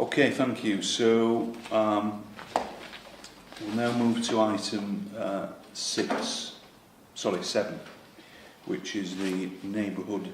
Okay, thank you. So we'll now move to item 7, which is the neighbourhood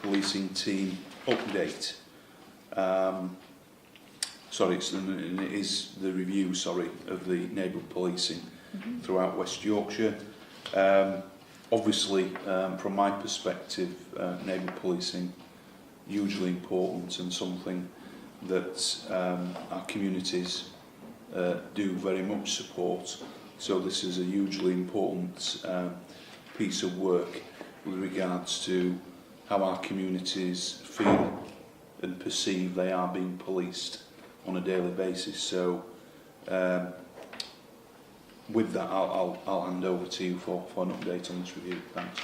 policing team update. It is the review, of the neighbourhood policing throughout West Yorkshire. Obviously, from my perspective, neighbourhood policing hugely important and something that our communities do very much support. So this is a hugely important piece of work with regards to how our communities feel and perceive they are being policed on a daily basis. So with that, I'll hand over to you for an update on this review. Thanks.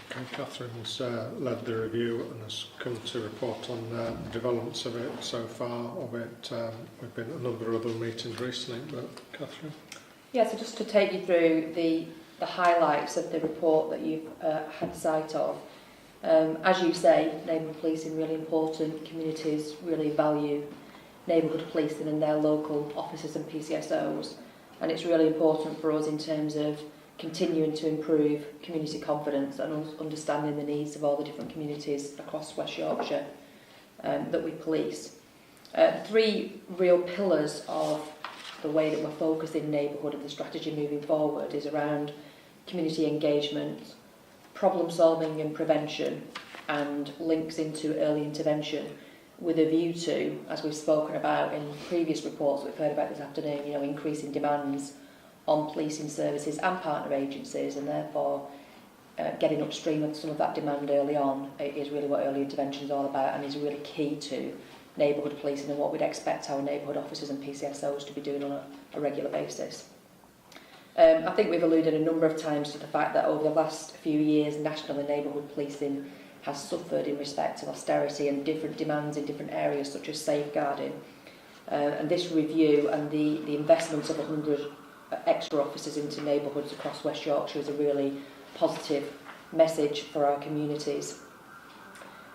Okay, Catherine's led the review and has come to report on the developments of it so far. We've been at a number of other meetings recently, but Catherine? Yeah, so just to take you through the highlights of the report that you've had sight of. As you say, neighbourhood policing really important. Communities really value neighbourhood policing and their local officers and PCSOs, and it's really important for us in terms of continuing to improve community confidence and understanding the needs of all the different communities across West Yorkshire that we police. 3 real pillars of the way that we're focusing neighbourhood of the strategy moving forward is around community engagement, problem solving and prevention, and links into early intervention, with a view to, as we've spoken about in previous reports that we've heard about this afternoon, increasing demands on policing services and partner agencies, and therefore getting upstream of some of that demand early on is really what early intervention is all about, and is really key to neighbourhood policing and what we'd expect our neighbourhood officers and PCSOs to be doing on a regular basis. I think we've alluded a number of times to the fact that over the last few years, national and neighbourhood policing has suffered in respect of austerity and different demands in different areas such as safeguarding. And this review and the investment of 100 extra officers into neighbourhoods across West Yorkshire is a really positive message for our communities.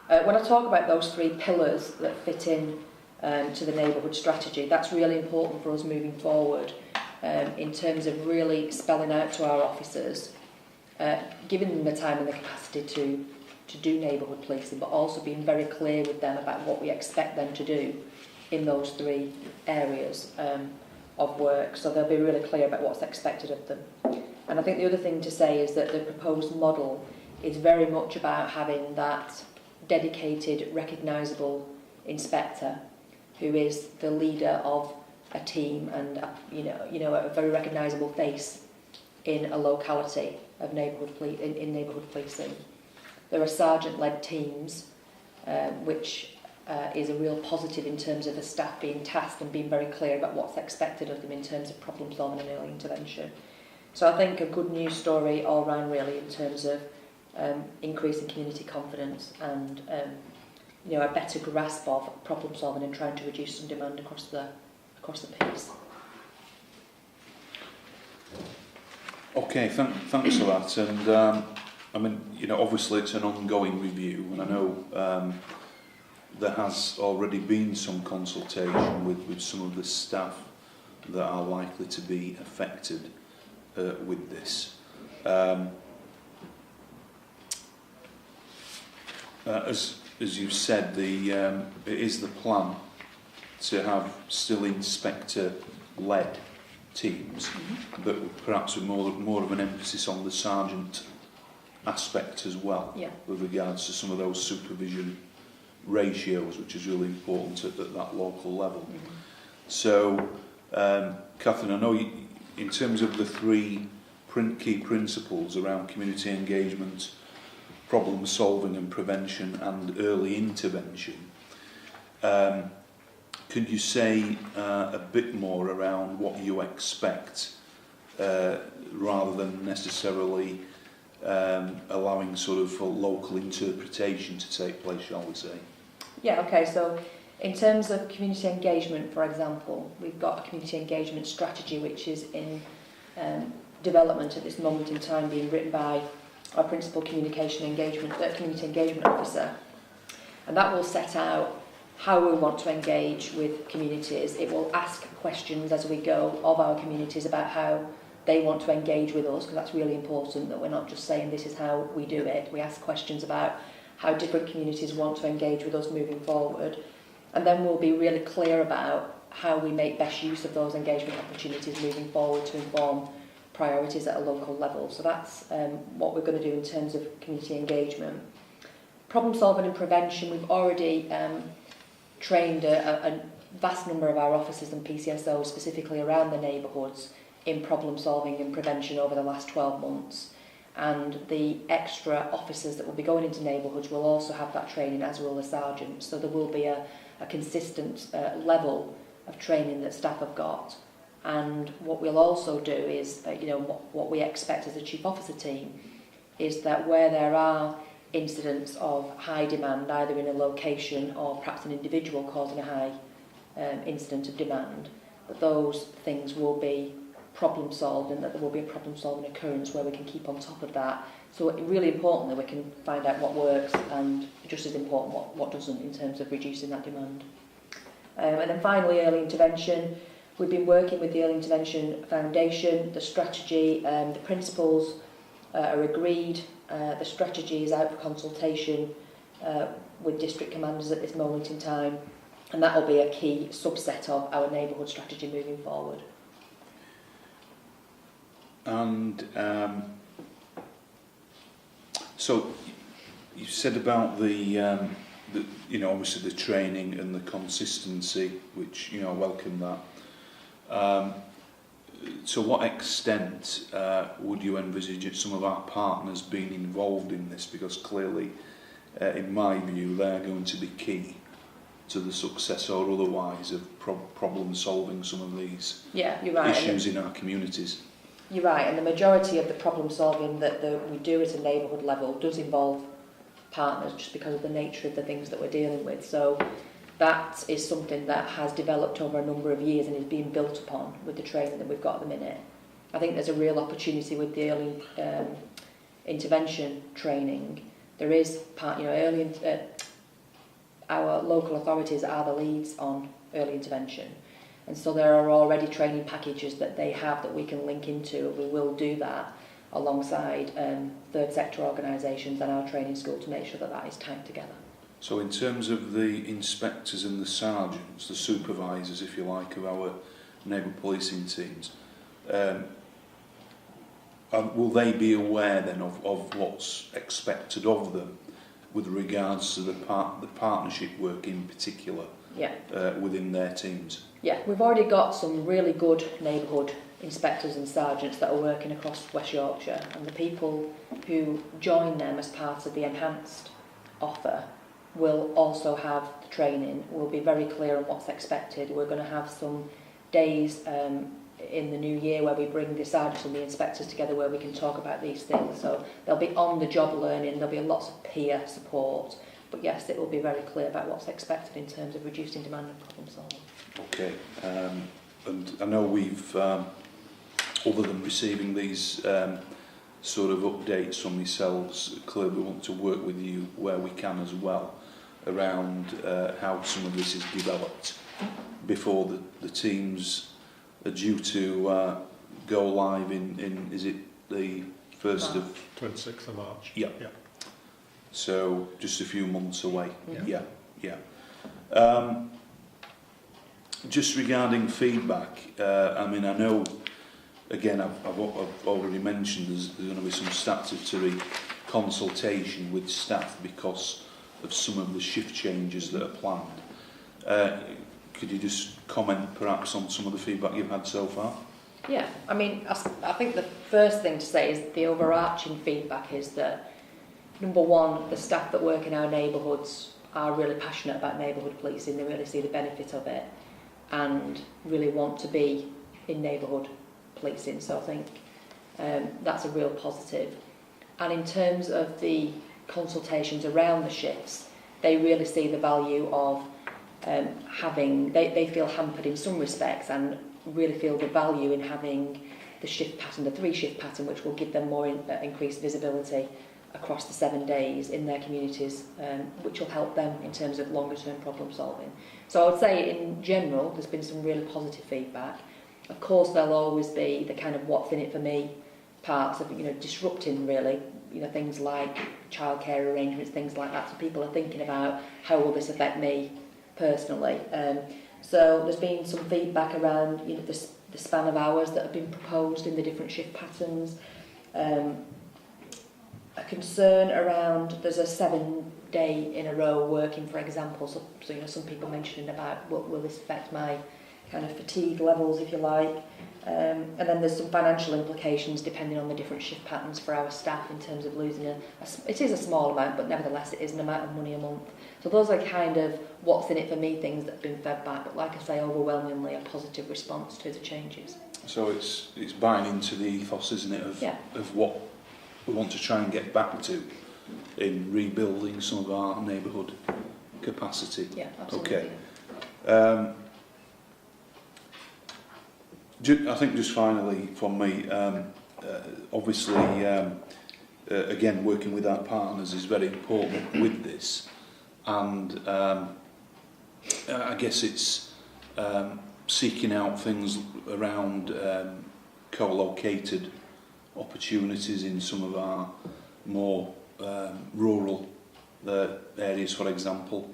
When I talk about those 3 pillars that fit in to the neighbourhood strategy, that's really important for us moving forward in terms of really spelling out to our officers, giving them the time and the capacity to do neighbourhood policing, but also being very clear with them about what we expect them to do in those 3 areas of work, so they'll be really clear about what's expected of them. And I think the other thing to say is that the proposed model is very much about having that dedicated, recognisable inspector who is the leader of a team and a very recognisable face in a locality of neighbourhood policing. There are sergeant-led teams, which is a real positive in terms of the staff being tasked and being very clear about what's expected of them in terms of problem solving and early intervention. So I think a good news story all round really in terms of increasing community confidence and a better grasp of problem solving and trying to reduce some demand across the piece. Okay, thanks for that. And obviously it's an ongoing review, and I know there has already been some consultation with some of the staff that are likely to be affected with this. As you've said, it is the plan to have still inspector-led teams, but perhaps with more of an emphasis on the sergeant aspect as well, with regards to some of those supervision ratios, which is really important at that local level. So, Catherine, I know in terms of the 3 key principles around community engagement, problem solving and prevention, and early intervention, could you say a bit more around what you expect rather than necessarily allowing sort of local interpretation to take place, shall we say? Yeah, okay, so in terms of community engagement, for example, we've got a community engagement strategy which is in development at this moment in time, being written by our principal community engagement officer, and that will set out how we want to engage with communities. It will ask questions as we go of our communities about how they want to engage with us, because that's really important, that we're not just saying this is how we do it. We ask questions about how different communities want to engage with us moving forward. And then we'll be really clear about how we make best use of those engagement opportunities moving forward to inform priorities at a local level. So that's what we're going to do in terms of community engagement. Problem solving and prevention, we've already trained a vast number of our officers and PCSOs specifically around the neighbourhoods in problem solving and prevention over the last 12 months. And the extra officers that will be going into neighbourhoods will also have that training, as will the sergeants. So there will be a consistent level of training that staff have got. And what we'll also do is, what we expect as a chief officer team is that where there are incidents of high demand, either in a location or perhaps an individual causing a high incident of demand, that those things will be problem solved and that there will be a problem solving occurrence where we can keep on top of that. So really importantly, we can find out what works, and just as important what doesn't, in terms of reducing that demand. And then finally, early intervention. We've been working with the Early Intervention Foundation. The strategy, the principles are agreed. The strategy is out for consultation with district commanders at this moment in time, and that will be a key subset of our neighbourhood strategy moving forward. And so you said about the obviously the training and the consistency, which I welcome that. To what extent would you envisage some of our partners being involved in this? Because clearly, in my view, they're going to be key to the success or otherwise of problem solving some of these issues in our communities. You're right, and the majority of the problem solving that we do at a neighbourhood level does involve partners, just because of the nature of the things that we're dealing with. So that is something that has developed over a number of years and is being built upon with the training that we've got at the minute. I think there's a real opportunity with the early intervention training. There is our local authorities are the leads on early intervention, and so there are already training packages that they have that we can link into, and we will do that alongside third sector organisations and our training school to make sure that that is tied together. So in terms of the inspectors and the sergeants, the supervisors, if you like, of our neighbourhood policing teams, will they be aware then of what's expected of them with regards to the partnership work in particular within their teams? Yeah, we've already got some really good neighbourhood inspectors and sergeants that are working across West Yorkshire, and the people who join them as part of the enhanced offer will also have the training. We'll be very clear on what's expected. We're going to have some days in the new year where we bring the sergeants and the inspectors together where we can talk about these things. So there'll be on-the-job learning, there'll be lots of peer support, but yes, it will be very clear about what's expected in terms of reducing demand and problem solving. Okay, and I know we've, other than receiving these sort of updates from yourselves, clearly we want to work with you where we can as well around how some of this is developed before the teams are due to go live in is it the 1st of 26th of March? Yeah. So just a few months away. Yeah. Just regarding feedback, I mean, I know, again, I've already mentioned there's going to be some statutory consultation with staff because of some of the shift changes that are planned. Could you just comment perhaps on some of the feedback you've had so far? Yeah, I mean, I think the first thing to say is the overarching feedback is that, number one, the staff that work in our neighbourhoods are really passionate about neighbourhood policing. They really see the benefit of it and really want to be in neighbourhood policing. So I think that's a real positive. And in terms of the consultations around the shifts, they really see the value of they feel hampered in some respects and really feel the value in having the shift pattern, the 3-shift pattern, which will give them more increased visibility across the 7 days in their communities, which will help them in terms of longer term problem solving. So I would say in general there's been some really positive feedback. Of course there'll always be the kind of what's in it for me parts of, disrupting really, things like childcare arrangements, things like that. So people are thinking about how will this affect me personally. So there's been some feedback around the span of hours that have been proposed in the different shift patterns. A concern around there's a 7-day in a row working, for example. So some people mentioning about will this affect my kind of fatigue levels, if you like. And then there's some financial implications depending on the different shift patterns for our staff in terms of losing it is a small amount, but nevertheless it is an amount of money a month. So those are kind of what's in it for me things that have been fed back, but like I say, overwhelmingly a positive response to the changes. So it's buying into the ethos, isn't it, of what we want to try and get back to in rebuilding some of our neighbourhood capacity. Yeah, absolutely. Okay. I think just finally from me, obviously, again, working with our partners is very important with this, and I guess it's seeking out things around co-located opportunities in some of our more rural areas, for example,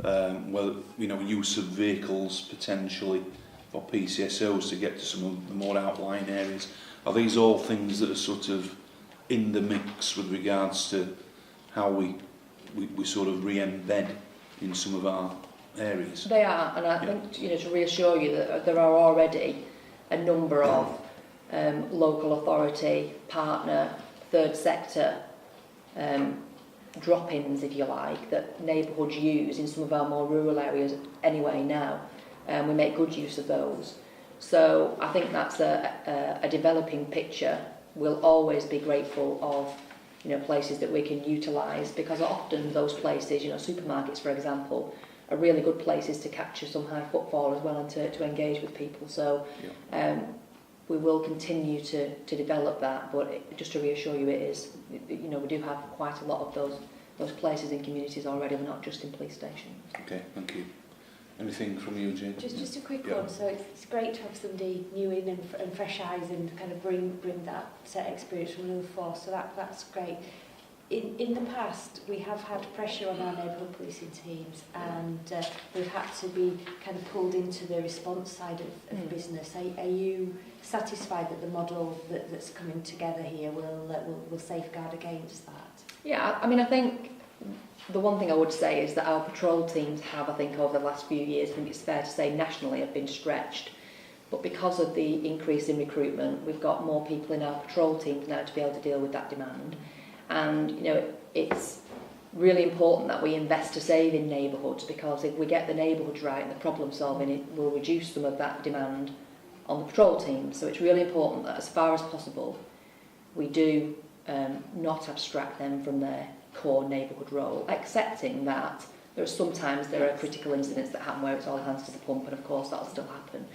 use of vehicles potentially for PCSOs to get to some of the more outlying areas. Are these all things that are sort of in the mix with regards to how we sort of re-embed in some of our areas? They are, and I think to reassure you that there are already a number of local authority, partner, third sector drop-ins, if you like, that neighbourhoods use in some of our more rural areas anyway now. We make good use of those. So I think that's a developing picture. We'll always be grateful of places that we can utilise, because often those places, supermarkets for example, are really good places to capture some high footfall as well and to engage with people. So we will continue to develop that, but just to reassure you, it is, we do have quite a lot of those places in communities already. We're not just in police stations. Okay, thank you. Anything from you, Jane? Just a quick one. So it's great to have somebody new in and fresh eyes and kind of bring that experience from another force. So that's great. In the past, we have had pressure on our neighbourhood policing teams, and we've had to be kind of pulled into the response side of business. Are you satisfied that the model that's coming together here will safeguard against that? Yeah, I mean, I think the one thing I would say is that our patrol teams have, I think, over the last few years, I think it's fair to say nationally, have been stretched. But because of the increase in recruitment, we've got more people in our patrol teams now to be able to deal with that demand. And, it's really important that we invest to save in neighbourhoods, because if we get the neighbourhoods right and the problem solving, it will reduce some of that demand on the patrol teams. So it's really important that as far as possible, we do not abstract them from their core neighbourhood role, accepting that sometimes there are critical incidents that happen where it's all hands to the pump, and of course that'll still happen.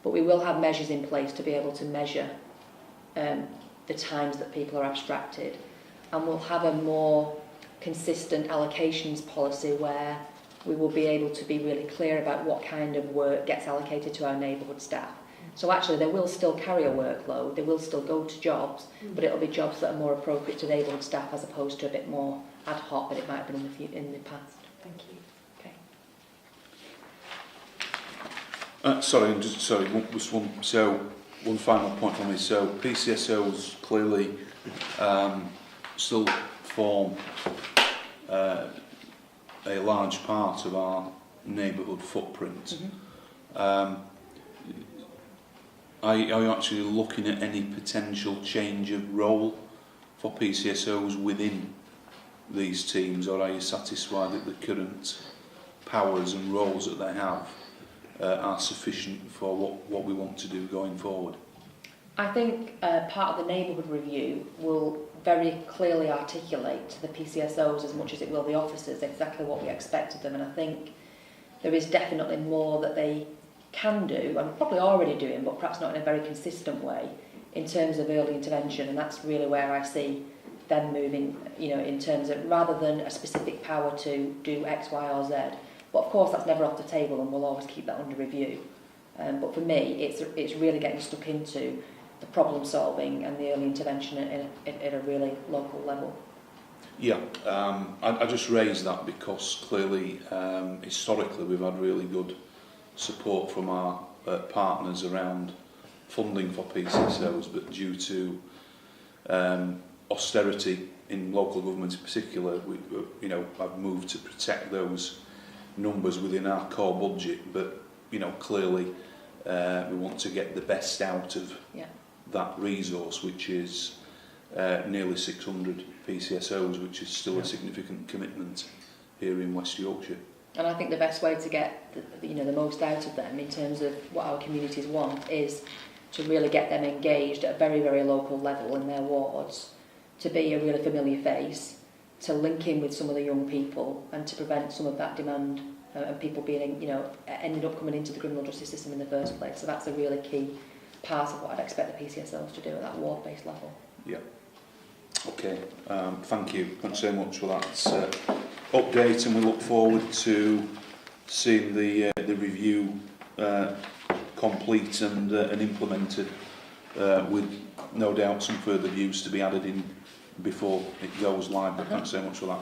But we will have measures in place to be able to measure the times that people are abstracted, and we'll have a more consistent allocations policy where we will be able to be really clear about what kind of work gets allocated to our neighbourhood staff. So actually they will still carry a workload, they will still go to jobs, but it'll be jobs that are more appropriate to neighbourhood staff as opposed to a bit more ad hoc than it might have been in the past. Thank you. Okay. One final point for me. So PCSOs clearly still form a large part of our neighbourhood footprint. Are you actually looking at any potential change of role for PCSOs within these teams, or are you satisfied that the current powers and roles that they have are sufficient for what we want to do going forward? I think part of the neighbourhood review will very clearly articulate to the PCSOs, as much as it will the officers, exactly what we expect of them, and I think there is definitely more that they can do, and probably already doing, but perhaps not in a very consistent way, in terms of early intervention, and that's really where I see then moving, in terms of, rather than a specific power to do X, Y or Z. But of course that's never off the table and we'll always keep that under review. But for me, it's really getting stuck into the problem solving and the early intervention at a really local level. Yeah, I just raised that because clearly, historically, we've had really good support from our partners around funding for PCSOs, but due to austerity in local government in particular, I've moved to protect those numbers within our core budget, but clearly we want to get the best out of that resource, which is nearly 600 PCSOs, which is still a significant commitment here in West Yorkshire. And I think the best way to get the most out of them in terms of what our communities want is to really get them engaged at a very, very local level in their wards, to be a really familiar face, to link in with some of the young people and to prevent some of that demand and people being, ending up coming into the criminal justice system in the first place. So that's a really key part of what I'd expect the PCSOs to do at that ward-based level. Yeah. Okay. Thank you. Thanks so much for that update, and we look forward to seeing the review complete and implemented, with no doubt some further views to be added in before it goes live. But thanks so much for that.